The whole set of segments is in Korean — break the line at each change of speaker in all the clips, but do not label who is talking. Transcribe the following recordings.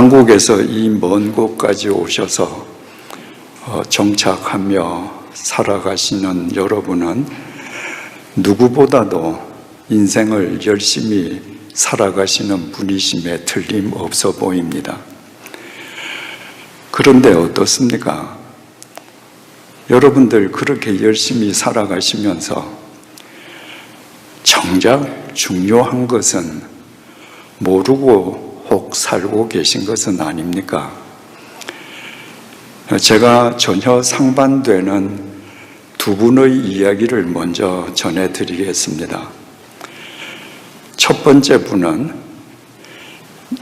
한국에서 이 먼 곳까지 오셔서 정착하며 살아가시는 여러분은 누구보다도 인생을 열심히 살아가시는 분이심에 틀림없어 보입니다. 그런데 어떻습니까? 여러분들 그렇게 열심히 살아가시면서 정작 중요한 것은 모르고 혹 살고 계신 것은 아닙니까? 제가 전혀 상반되는 두 분의 이야기를 먼저 전해드리겠습니다. 첫 번째 분은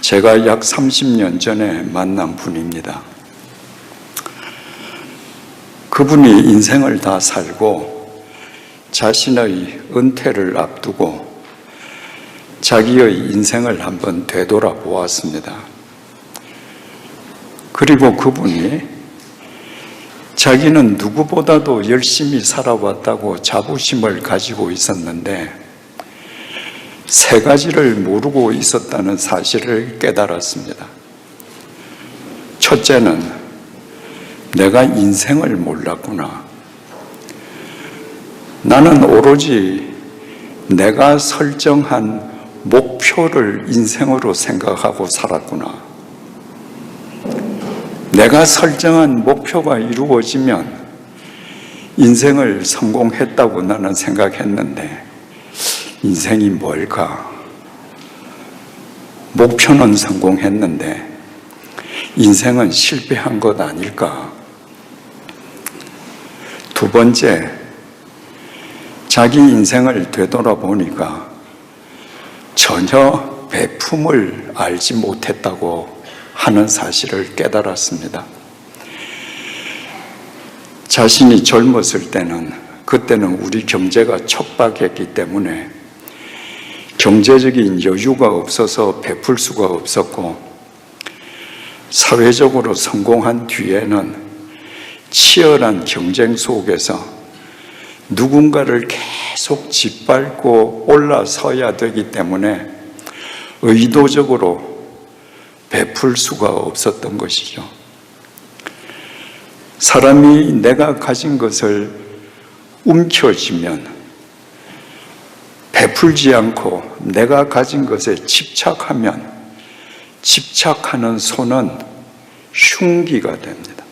제가 약 30년 전에 만난 분입니다. 그분이 인생을 다 살고 자신의 은퇴를 앞두고 자기의 인생을 한번 되돌아보았습니다. 그리고 그분이 자기는 누구보다도 열심히 살아왔다고 자부심을 가지고 있었는데 세 가지를 모르고 있었다는 사실을 깨달았습니다. 첫째는 내가 인생을 몰랐구나. 나는 오로지 내가 설정한 목표를 인생으로 생각하고 살았구나. 내가 설정한 목표가 이루어지면 인생을 성공했다고 나는 생각했는데 인생이 뭘까? 목표는 성공했는데 인생은 실패한 것 아닐까? 두 번째, 자기 인생을 되돌아보니까 전혀 배품을 알지 못했다고 하는 사실을 깨달았습니다. 자신이 젊었을 때는 그때는 우리 경제가 척박했기 때문에 경제적인 여유가 없어서 베풀 수가 없었고 사회적으로 성공한 뒤에는 치열한 경쟁 속에서 누군가를 계속 짓밟고 올라서야 되기 때문에 의도적으로 베풀 수가 없었던 것이죠. 사람이 내가 가진 것을 움켜쥐면 베풀지 않고 내가 가진 것에 집착하면 집착하는 손은 흉기가 됩니다.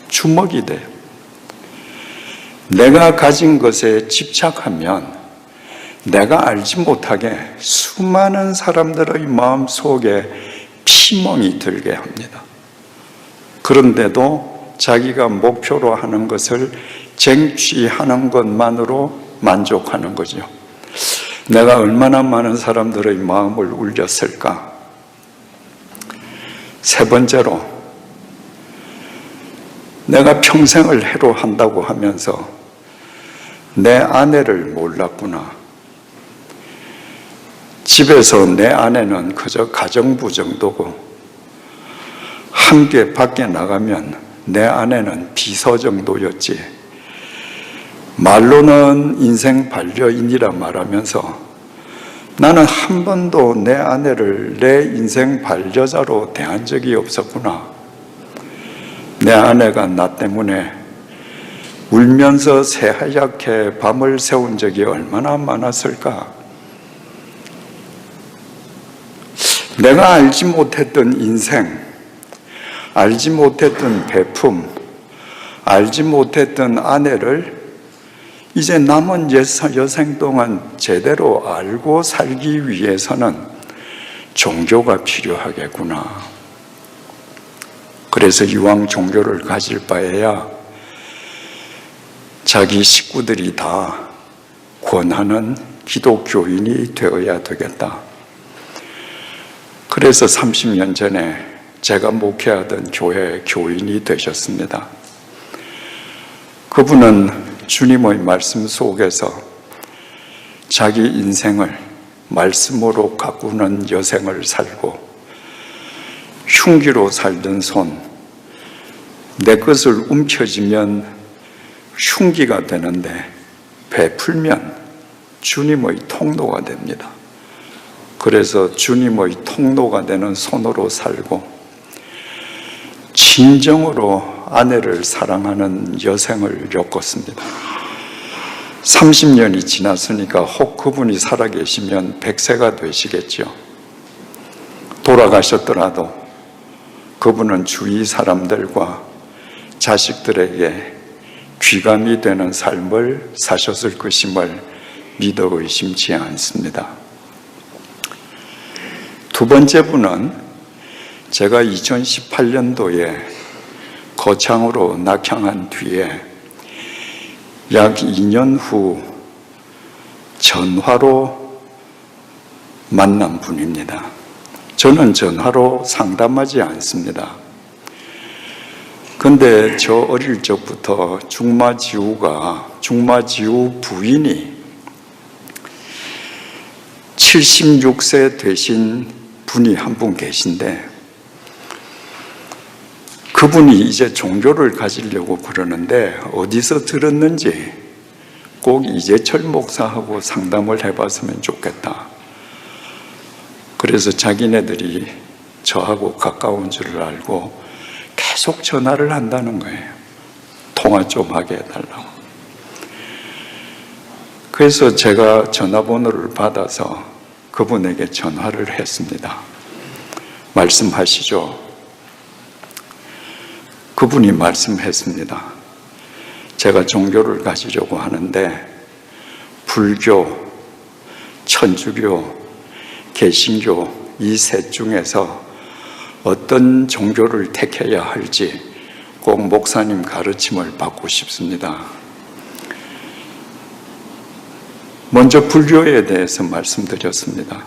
주먹이 돼요. 내가 가진 것에 집착하면 내가 알지 못하게 수많은 사람들의 마음속에 피멍이 들게 합니다. 그런데도 자기가 목표로 하는 것을 쟁취하는 것만으로 만족하는 거죠. 내가 얼마나 많은 사람들의 마음을 울렸을까? 세 번째로, 내가 평생을 해로한다고 하면서 내 아내를 몰랐구나. 집에서 내 아내는 그저 가정부 정도고 함께 밖에 나가면 내 아내는 비서 정도였지. 말로는 인생 반려인이라 말하면서 나는 한 번도 내 아내를 내 인생 반려자로 대한 적이 없었구나. 내 아내가 나 때문에 울면서 새하얗게 밤을 새운 적이 얼마나 많았을까. 내가 알지 못했던 인생, 알지 못했던 배품, 알지 못했던 아내를 이제 남은 여생 동안 제대로 알고 살기 위해서는 종교가 필요하겠구나. 그래서 이왕 종교를 가질 바에야 자기 식구들이 다 권하는 기독교인이 되어야 되겠다. 그래서 30년 전에 제가 목회하던 교회 교인이 되셨습니다. 그분은 주님의 말씀 속에서 자기 인생을 말씀으로 가꾸는 여생을 살고 흉기로 살던 손, 내 것을 움켜쥐면 흉기가 되는데 베풀면 주님의 통로가 됩니다. 그래서 주님의 통로가 되는 손으로 살고 진정으로 아내를 사랑하는 여생을 엮었습니다. 30년이 지났으니까 혹 그분이 살아계시면 100세가 되시겠죠. 돌아가셨더라도 그분은 주위 사람들과 자식들에게 귀감이 되는 삶을 사셨을 것임을 믿어 의심치 않습니다. 두 번째 분은 제가 2018년도에 거창으로 낙향한 뒤에 약 2년 후 전화로 만난 분입니다. 저는 전화로 상담하지 않습니다. 근데 저 어릴 적부터 중마지우 부인이 76세 되신 분이 한 분 계신데, 그분이 이제 종교를 가지려고 그러는데 어디서 들었는지 꼭 이재철 목사하고 상담을 해봤으면 좋겠다. 그래서 자기네들이 저하고 가까운 줄을 알고 계속 전화를 한다는 거예요. 통화 좀 하게 해달라고. 그래서 제가 전화번호를 받아서 그분에게 전화를 했습니다. 말씀하시죠. 그분이 말씀했습니다. 제가 종교를 가지려고 하는데 불교, 천주교, 개신교 이 셋 중에서 어떤 종교를 택해야 할지 꼭 목사님 가르침을 받고 싶습니다. 먼저 불교에 대해서 말씀드렸습니다.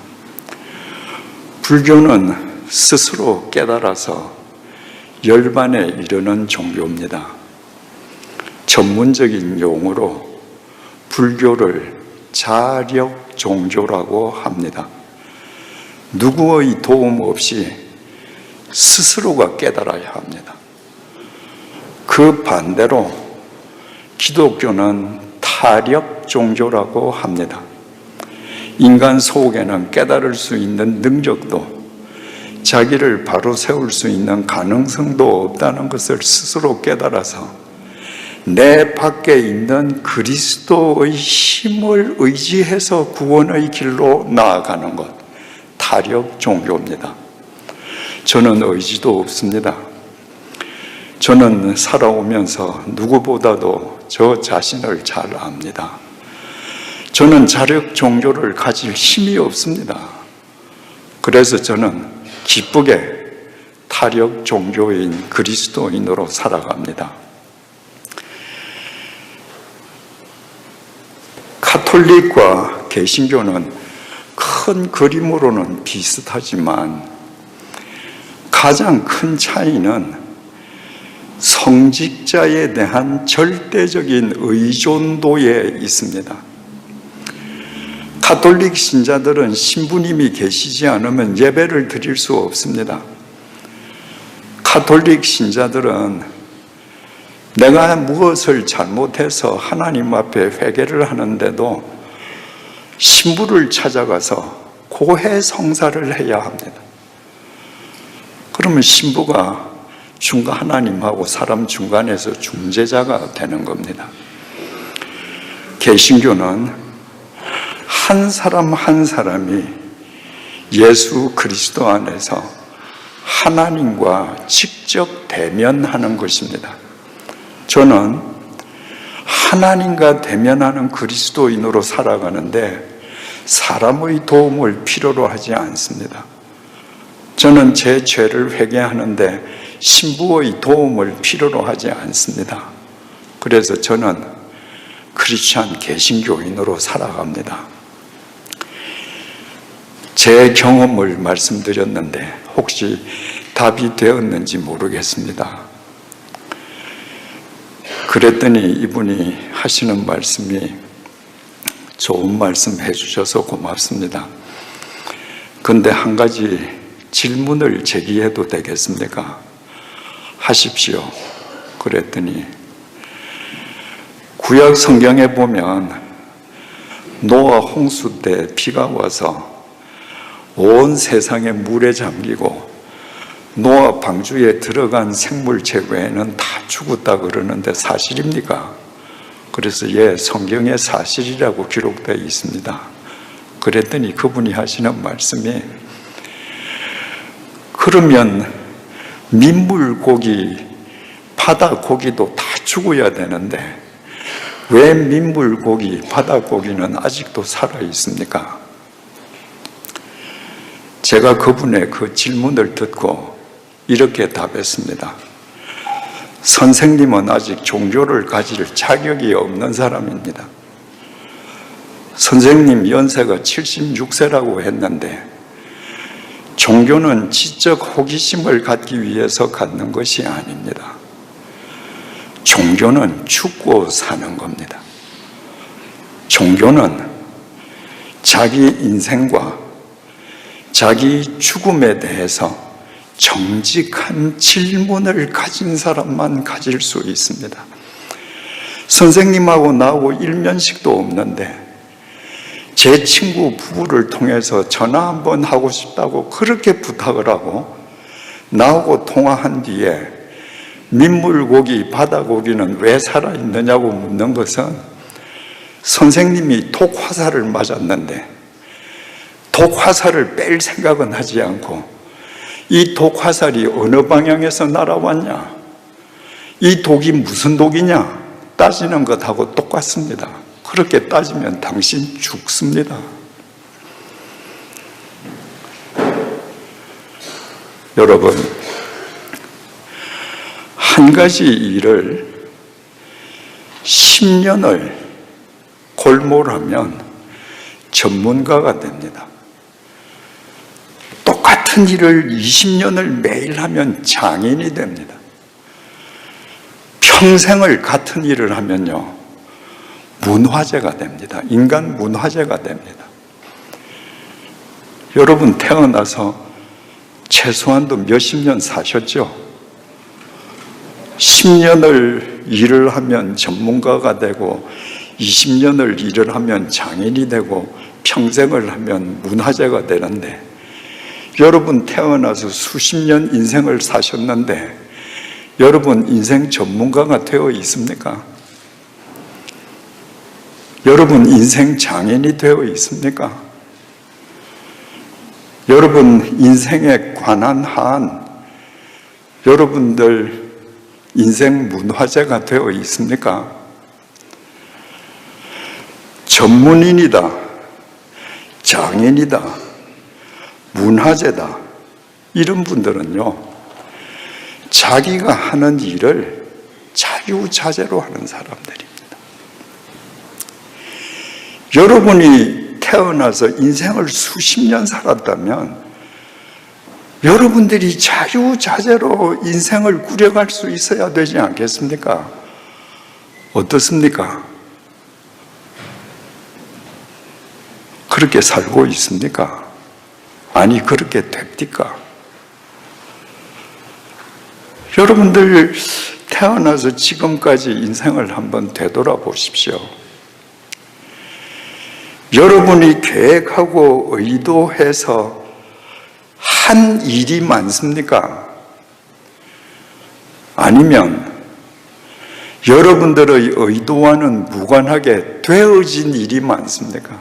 불교는 스스로 깨달아서 열반에 이르는 종교입니다. 전문적인 용어로 불교를 자력 종교라고 합니다. 누구의 도움 없이 스스로가 깨달아야 합니다. 그 반대로 기독교는 타력 종교라고 합니다. 인간 속에는 깨달을 수 있는 능력도 자기를 바로 세울 수 있는 가능성도 없다는 것을 스스로 깨달아서 내 밖에 있는 그리스도의 힘을 의지해서 구원의 길로 나아가는 것, 타력 종교입니다. 저는 의지도 없습니다. 저는 살아오면서 누구보다도 저 자신을 잘 압니다. 저는 자력 종교를 가질 힘이 없습니다. 그래서 저는 기쁘게 타력 종교인 그리스도인으로 살아갑니다. 가톨릭과 개신교는 큰 그림으로는 비슷하지만 가장 큰 차이는 성직자에 대한 절대적인 의존도에 있습니다. 가톨릭 신자들은 신부님이 계시지 않으면 예배를 드릴 수 없습니다. 가톨릭 신자들은 내가 무엇을 잘못해서 하나님 앞에 회개를 하는데도 신부를 찾아가서 고해 성사를 해야 합니다. 그러면 신부가 하나님하고 사람 중간에서 중재자가 되는 겁니다. 개신교는 한 사람 한 사람이 예수 그리스도 안에서 하나님과 직접 대면하는 것입니다. 저는 하나님과 대면하는 그리스도인으로 살아가는데 사람의 도움을 필요로 하지 않습니다. 저는 제 죄를 회개하는데 신부의 도움을 필요로 하지 않습니다. 그래서 저는 크리스찬 개신교인으로 살아갑니다. 제 경험을 말씀드렸는데 혹시 답이 되었는지 모르겠습니다. 그랬더니 이분이 하시는 말씀이 좋은 말씀 해주셔서 고맙습니다. 그런데 한 가지 질문을 제기해도 되겠습니까? 하십시오. 그랬더니 구약 성경에 보면 노아 홍수 때 비가 와서 온 세상에 물에 잠기고 노아 방주에 들어간 생물체 외에는 다 죽었다 그러는데 사실입니까? 그래서 성경에 사실이라고 기록되어 있습니다. 그랬더니 그분이 하시는 말씀이, 그러면 민물고기, 바다고기도 다 죽어야 되는데 왜 민물고기, 바다고기는 아직도 살아 있습니까? 제가 그분의 그 질문을 듣고 이렇게 답했습니다. 선생님은 아직 종교를 가질 자격이 없는 사람입니다. 선생님 연세가 76세라고 했는데 종교는 지적 호기심을 갖기 위해서 갖는 것이 아닙니다. 종교는 죽고 사는 겁니다. 종교는 자기 인생과 자기 죽음에 대해서 정직한 질문을 가진 사람만 가질 수 있습니다. 선생님하고 나하고 일면식도 없는데 제 친구 부부를 통해서 전화 한번 하고 싶다고 그렇게 부탁을 하고 나하고 통화한 뒤에 민물고기, 바다고기는 왜 살아있느냐고 묻는 것은 선생님이 독화살을 맞았는데 독화살을 뺄 생각은 하지 않고 이 독화살이 어느 방향에서 날아왔냐, 이 독이 무슨 독이냐 따지는 것하고 똑같습니다. 그렇게 따지면 당신 죽습니다. 여러분, 한 가지 일을 10년을 골몰하면 전문가가 됩니다. 똑같은 일을 20년을 매일 하면 장인이 됩니다. 평생을 같은 일을 하면요, 문화재가 됩니다. 인간 문화재가 됩니다. 여러분 태어나서 최소한도 몇십 년 사셨죠? 10년을 일을 하면 전문가가 되고 20년을 일을 하면 장인이 되고 평생을 하면 문화재가 되는데 여러분 태어나서 수십 년 인생을 사셨는데 여러분 인생 전문가가 되어 있습니까? 여러분 인생 장인이 되어 있습니까? 여러분 인생에 관한 한 여러분들 인생 문화재가 되어 있습니까? 전문인이다, 장인이다, 문화재다, 이런 분들은요, 자기가 하는 일을 자유자재로 하는 사람들입니다. 여러분이 태어나서 인생을 수십 년 살았다면 여러분들이 자유자재로 인생을 꾸려갈 수 있어야 되지 않겠습니까? 어떻습니까? 그렇게 살고 있습니까? 아니, 그렇게 됩니까? 여러분들 태어나서 지금까지 인생을 한번 되돌아보십시오. 여러분이 계획하고 의도해서 한 일이 많습니까? 아니면 여러분들의 의도와는 무관하게 되어진 일이 많습니까?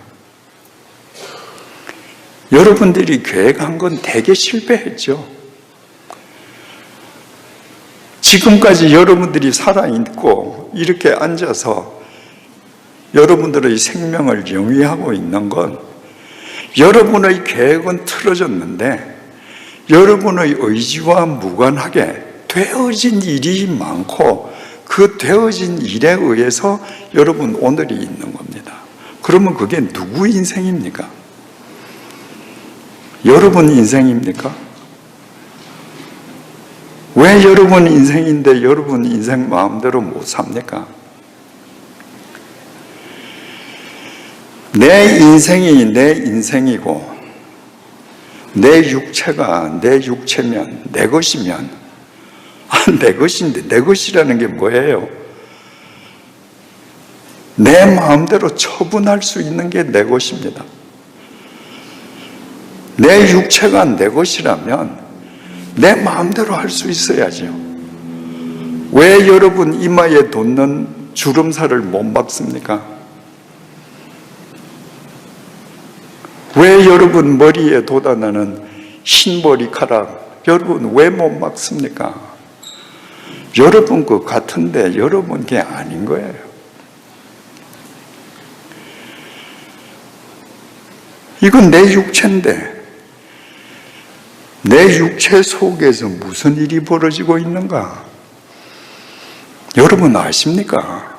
여러분들이 계획한 건 대개 실패했죠. 지금까지 여러분들이 살아있고 이렇게 앉아서 여러분들의 생명을 영위하고 있는 건 여러분의 계획은 틀어졌는데 여러분의 의지와 무관하게 되어진 일이 많고 그 되어진 일에 의해서 여러분 오늘이 있는 겁니다. 그러면 그게 누구 인생입니까? 여러분 인생입니까? 왜 여러분 인생인데 여러분 인생 마음대로 못 삽니까? 내 인생이 내 인생이고 내 육체가 내 육체면 내 것이면 내 것인데 내 것이라는 게 뭐예요? 내 마음대로 처분할 수 있는 게 내 것입니다. 내 육체가 내 것이라면 내 마음대로 할 수 있어야죠. 왜 여러분 이마에 돋는 주름살을 못 막습니까? 왜 여러분 머리에 돋아나는 흰 머리카락 여러분 왜 못 막습니까? 여러분 것 같은데 여러분 게 아닌 거예요. 이건 내 육체인데 내 육체 속에서 무슨 일이 벌어지고 있는가? 여러분 아십니까?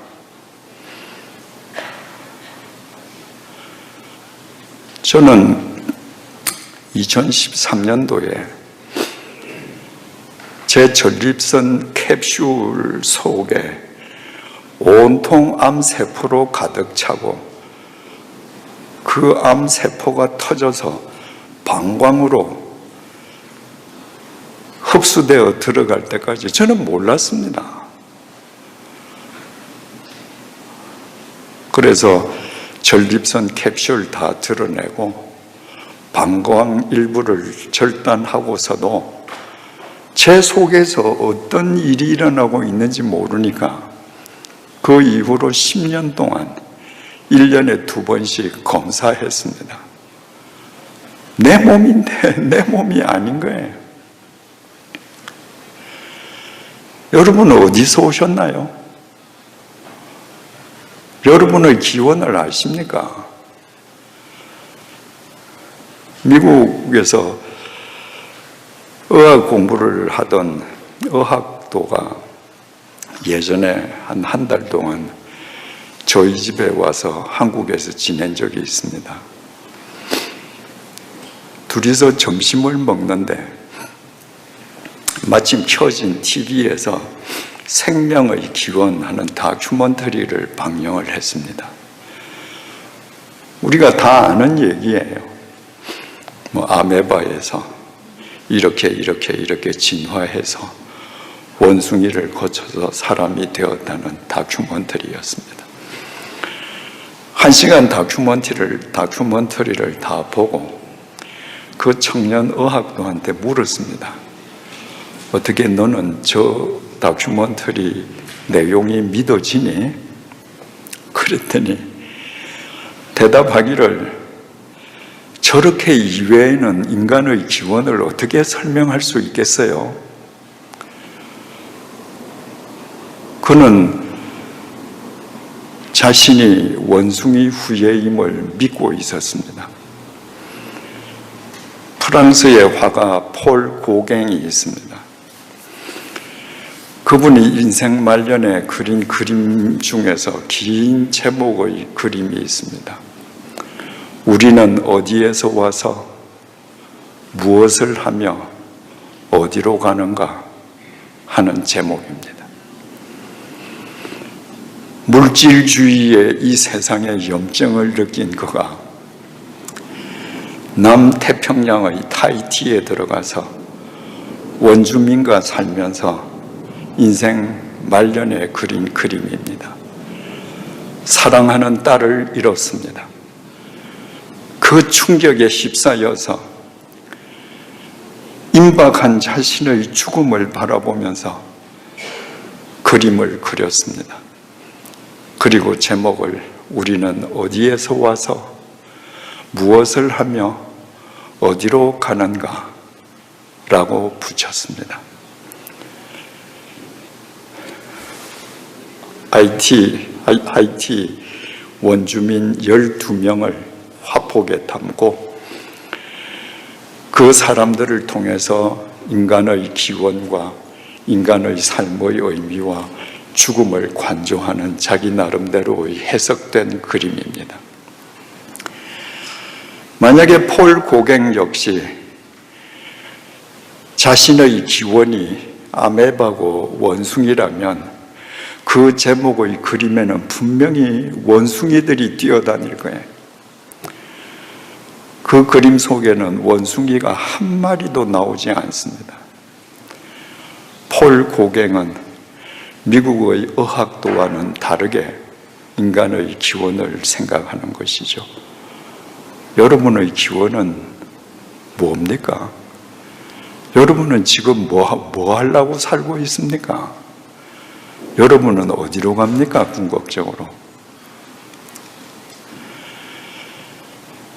저는 2013년도에 제 전립선 캡슐 속에 온통 암세포로 가득 차고 그 암세포가 터져서 방광으로 흡수되어 들어갈 때까지 저는 몰랐습니다. 그래서 전립선 캡슐 다 드러내고 방광 일부를 절단하고서도 제 속에서 어떤 일이 일어나고 있는지 모르니까 그 이후로 10년 동안 1년에 2번씩 검사했습니다. 내 몸인데 내 몸이 아닌 거예요. 여러분은 어디서 오셨나요? 여러분의 기원을 아십니까? 미국에서 의학 공부를 하던 의학도가 예전에 한 달 동안 저희 집에 와서 한국에서 지낸 적이 있습니다. 둘이서 점심을 먹는데 마침 켜진 TV에서 생명의 기원하는 다큐멘터리를 방영을 했습니다. 우리가 다 아는 얘기예요. 아메바에서 이렇게 진화해서 원숭이를 거쳐서 사람이 되었다는 다큐멘터리였습니다. 1시간 다큐멘터리를 다 보고 그 청년 의학도한테 물었습니다. 어떻게 너는 저 다큐멘터리 내용이 믿어지니? 그랬더니 대답하기를 저렇게 이외에는 인간의 기원을 어떻게 설명할 수 있겠어요? 그는 자신이 원숭이 후예임을 믿고 있었습니다. 프랑스의 화가 폴 고갱이 있습니다. 그분이 인생 말년에 그린 그림 중에서 긴 제목의 그림이 있습니다. 우리는 어디에서 와서 무엇을 하며 어디로 가는가 하는 제목입니다. 물질주의의 이 세상의 염증을 느낀 그가 남태평양의 타히티에 들어가서 원주민과 살면서 인생 말년에 그린 그림입니다. 사랑하는 딸을 잃었습니다. 그 충격에 휩싸여서 임박한 자신의 죽음을 바라보면서 그림을 그렸습니다. 그리고 제목을 우리는 어디에서 와서 무엇을 하며 어디로 가는가 라고 붙였습니다. 하이티 원주민 12명을 화폭에 담고 그 사람들을 통해서 인간의 기원과 인간의 삶의 의미와 죽음을 관조하는 자기 나름대로의 해석된 그림입니다. 만약에 폴 고갱 역시 자신의 기원이 아메바고 원숭이라면 그 제목의 그림에는 분명히 원숭이들이 뛰어다닐 거예요. 그 그림 속에는 원숭이가 한 마리도 나오지 않습니다. 폴 고갱은 미국의 의학도와는 다르게 인간의 기원을 생각하는 것이죠. 여러분의 기원은 뭡니까? 여러분은 지금 뭐 하려고 살고 있습니까? 여러분은 어디로 갑니까? 궁극적으로.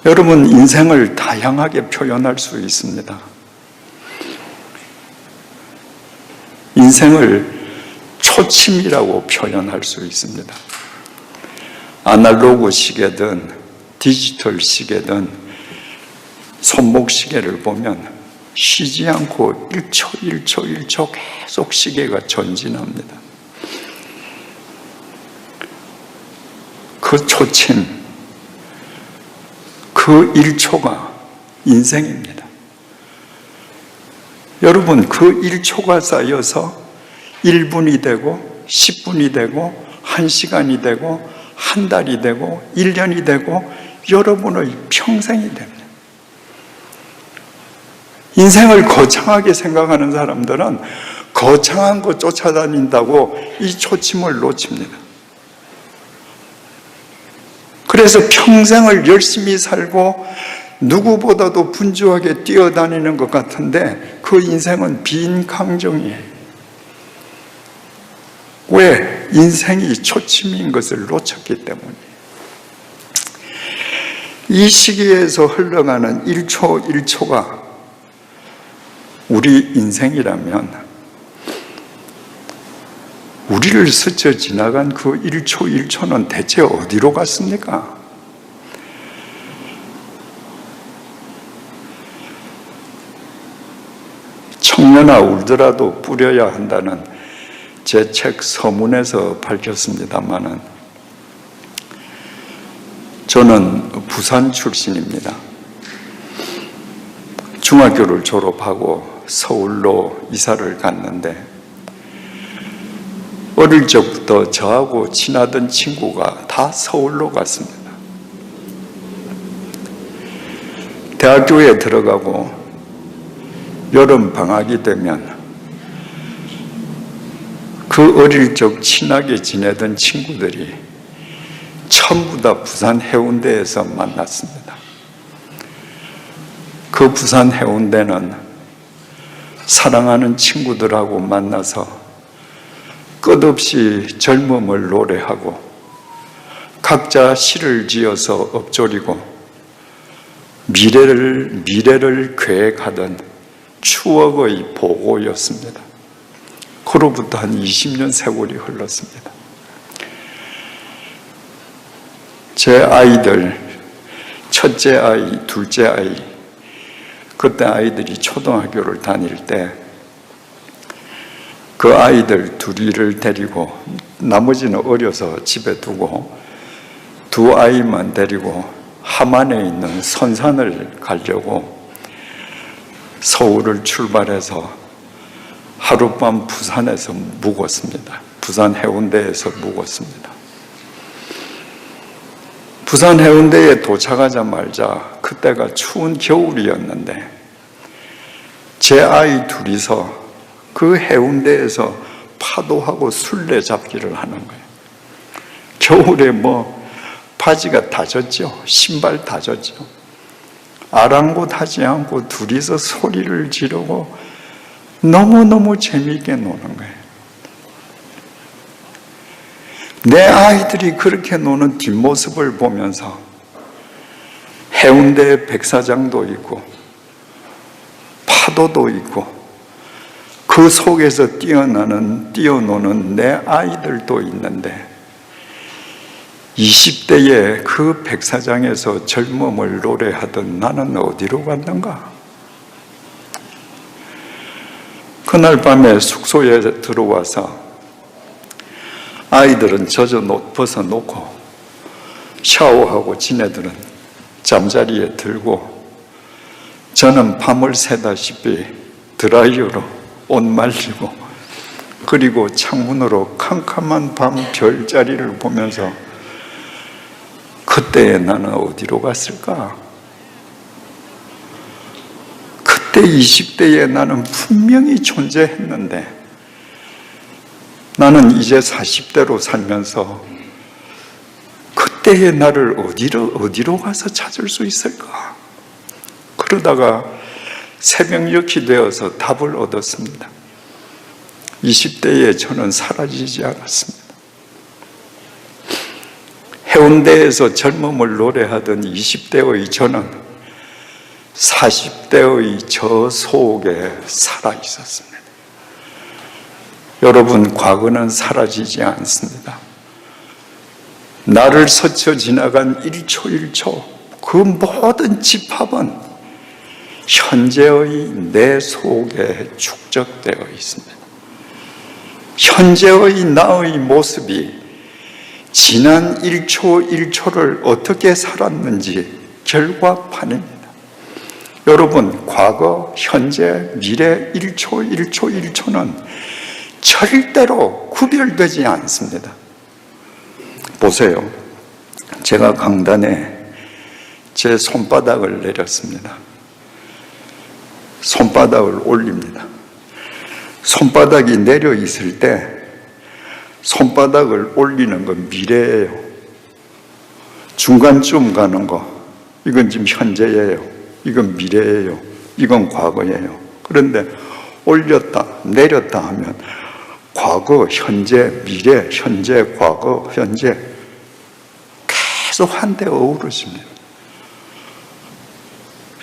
여러분, 인생을 다양하게 표현할 수 있습니다. 인생을 초침이라고 표현할 수 있습니다. 아날로그 시계든 디지털 시계든 손목 시계를 보면 쉬지 않고 1초 1초 1초 계속 시계가 전진합니다. 그 초침, 그 1초가 인생입니다. 여러분, 그 1초가 쌓여서 1분이 되고 10분이 되고 1시간이 되고 한 달이 되고 1년이 되고 여러분의 평생이 됩니다. 인생을 거창하게 생각하는 사람들은 거창한 거 쫓아다닌다고 이 초침을 놓칩니다. 그래서 평생을 열심히 살고 누구보다도 분주하게 뛰어다니는 것 같은데 그 인생은 빈강정이에요. 왜? 인생이 초침인 것을 놓쳤기 때문이에요. 이 시기에서 흘러가는 1초 1초가 우리 인생이라면 우리를 스쳐 지나간 그 1초 1초는 대체 어디로 갔습니까? 청년아 울더라도 뿌려야 한다는 제 책 서문에서 밝혔습니다마는 저는 부산 출신입니다. 중학교를 졸업하고 서울로 이사를 갔는데 어릴 적부터 저하고 친하던 친구가 다 서울로 갔습니다. 대학교에 들어가고 여름 방학이 되면 그 어릴 적 친하게 지내던 친구들이 전부 다 부산 해운대에서 만났습니다. 그 부산 해운대는 사랑하는 친구들하고 만나서 끝없이 젊음을 노래하고 각자 시를 지어서 읊조리고 미래를 계획하던 추억의 보고였습니다. 그로부터 한 20년 세월이 흘렀습니다. 제 아이들, 첫째 아이, 둘째 아이, 그때 아이들이 초등학교를 다닐 때 그 아이들 둘이를 데리고 나머지는 어려서 집에 두고 두 아이만 데리고 함안에 있는 선산을 가려고 서울을 출발해서 하룻밤 부산에서 묵었습니다. 부산 해운대에서 묵었습니다. 부산 해운대에 도착하자마자 그때가 추운 겨울이었는데 제 아이 둘이서 그 해운대에서 파도하고 술래잡기를 하는 거예요. 겨울에 바지가 다 젖죠. 신발 다 젖죠. 아랑곳하지 않고 둘이서 소리를 지르고 너무너무 재미있게 노는 거예요. 내 아이들이 그렇게 노는 뒷모습을 보면서 해운대 백사장도 있고 파도도 있고 그 속에서 뛰어노는 내 아이들도 있는데 20대에 그 백사장에서 젊음을 노래하던 나는 어디로 갔는가? 그날 밤에 숙소에 들어와서 아이들은 젖어 벗어놓고 샤워하고 지네들은 잠자리에 들고 저는 밤을 새다시피 드라이어로 옷 말리고 그리고 창문으로 캄캄한 밤 별자리를 보면서 그때에 나는 어디로 갔을까? 그때 20대에 나는 분명히 존재했는데 나는 이제 40대로 살면서 그때의 나를 어디로 가서 찾을 수 있을까? 그러다가 새벽녘이 되어서 답을 얻었습니다. 20대에 저는 사라지지 않았습니다. 해운대에서 젊음을 노래하던 20대의 저는 40대의 저 속에 살아 있었습니다. 여러분, 과거는 사라지지 않습니다. 나를 스쳐 지나간 1초 1초, 그 모든 집합은 현재의 내 속에 축적되어 있습니다. 현재의 나의 모습이 지난 1초 1초를 어떻게 살았는지 결과판입니다. 여러분, 과거, 현재, 미래 1초 1초 1초는 절대로 구별되지 않습니다. 보세요. 제가 강단에 제 손바닥을 내렸습니다. 손바닥을 올립니다. 손바닥이 내려 있을 때 손바닥을 올리는 건 미래예요. 중간쯤 가는 거, 이건 지금 현재예요. 이건 미래예요. 이건 과거예요. 그런데 올렸다, 내렸다 하면 과거, 현재, 미래, 현재, 과거, 현재 계속 한데 어우러집니다.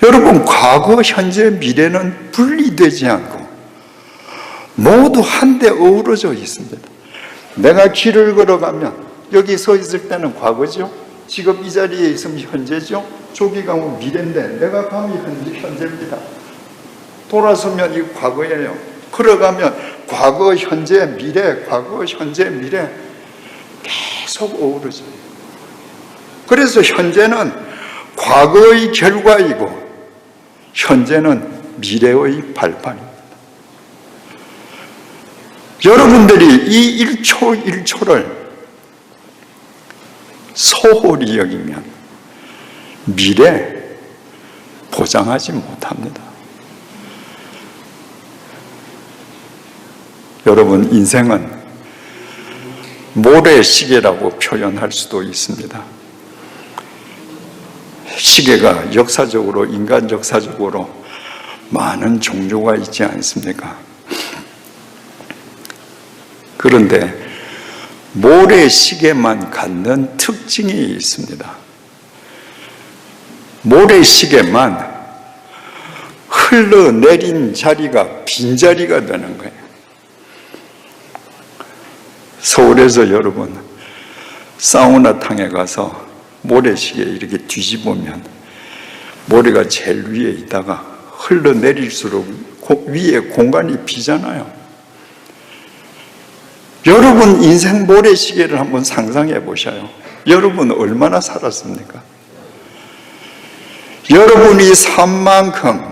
여러분, 과거, 현재, 미래는 분리되지 않고 모두 한데 어우러져 있습니다. 내가 길을 걸어가면 여기 서 있을 때는 과거죠. 지금 이 자리에 있으면 현재죠. 저기 가면 미래인데 내가 가면 현재입니다. 돌아서면 이 과거예요. 걸어가면 과거, 현재, 미래, 과거, 현재, 미래 계속 어우러져요. 그래서 현재는 과거의 결과이고 현재는 미래의 발판입니다. 여러분들이 이 1초 1초를 소홀히 여기면 미래 보장하지 못합니다. 여러분, 인생은 모래시계라고 표현할 수도 있습니다. 시계가 역사적으로, 인간 역사적으로 많은 종류가 있지 않습니까? 그런데 모래시계만 갖는 특징이 있습니다. 모래시계만 흘러내린 자리가 빈자리가 되는 거예요. 서울에서 여러분 사우나탕에 가서 모래시계 이렇게 뒤집으면 모래가 제일 위에 있다가 흘러내릴수록 위에 공간이 비잖아요. 여러분 인생 모래시계를 한번 상상해 보셔요. 여러분 얼마나 살았습니까? 여러분이 산 만큼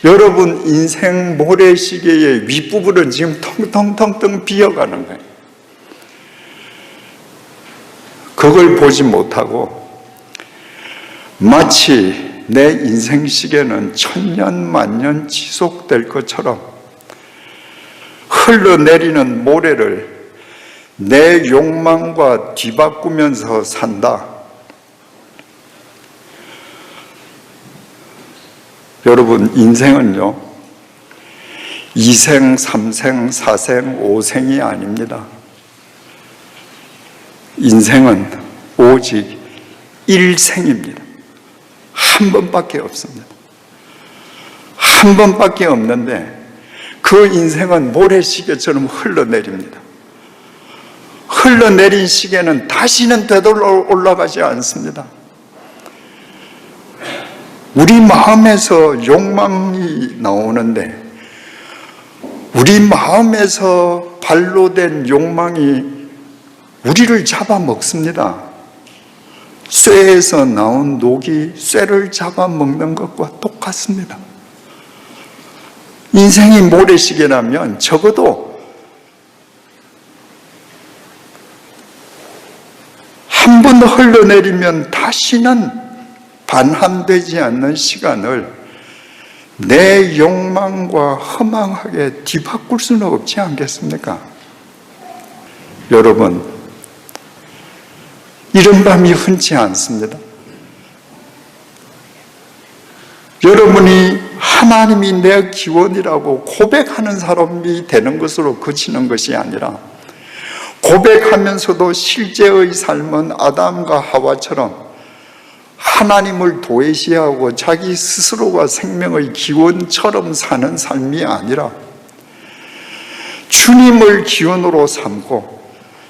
여러분 인생 모래시계의 윗부분은 지금 텅텅텅텅 비어가는 거예요. 그걸 보지 못하고 마치 내 인생 시계는 천년 만년 지속될 것처럼 흘러내리는 모래를 내 욕망과 뒤바꾸면서 산다. 여러분, 인생은요 2생, 3생, 4생, 5생이 아닙니다. 인생은 오직 1생입니다. 한 번밖에 없습니다. 한 번밖에 없는데 그 인생은 모래시계처럼 흘러내립니다. 흘러내린 시계는 다시는 되돌아 올라가지 않습니다. 우리 마음에서 욕망이 나오는데 우리 마음에서 발로된 욕망이 우리를 잡아먹습니다. 쇠에서 나온 녹이 쇠를 잡아먹는 것과 똑같습니다. 인생이 모래시계라면 적어도 한 번 흘러내리면 다시는 반환되지 않는 시간을 내 욕망과 허망하게 뒤바꿀 수는 없지 않겠습니까? 여러분, 이런 밤이 흔치 않습니다. 여러분이 하나님이 내 기원이라고 고백하는 사람이 되는 것으로 그치는 것이 아니라, 고백하면서도 실제의 삶은 아담과 하와처럼 하나님을 도외시하고 자기 스스로가 생명의 기원처럼 사는 삶이 아니라 주님을 기원으로 삼고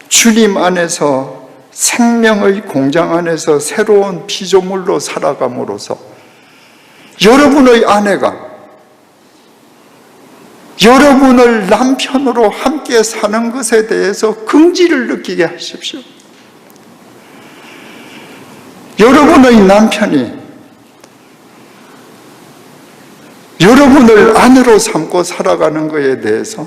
주님 안에서 생명의 공장 안에서 새로운 피조물로 살아감으로써 여러분의 아내가 여러분을 남편으로 함께 사는 것에 대해서 긍지를 느끼게 하십시오. 여러분의 남편이 여러분을 아내로 삼고 살아가는 것에 대해서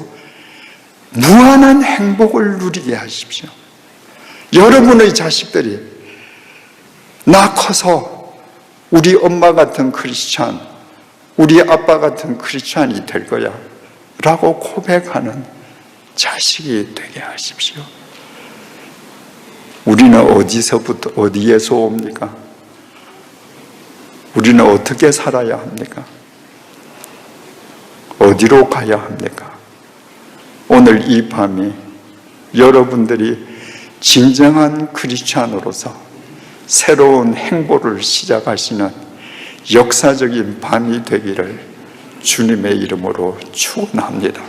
무한한 행복을 누리게 하십시오. 여러분의 자식들이 나 커서 우리 엄마 같은 크리스찬, 우리 아빠 같은 크리스찬이 될 거야 라고 고백하는 자식이 되게 하십시오. 우리는 어디에서 옵니까? 우리는 어떻게 살아야 합니까? 어디로 가야 합니까? 오늘 이 밤이 여러분들이 진정한 크리스찬으로서 새로운 행보를 시작하시는 역사적인 밤이 되기를 주님의 이름으로 축원합니다.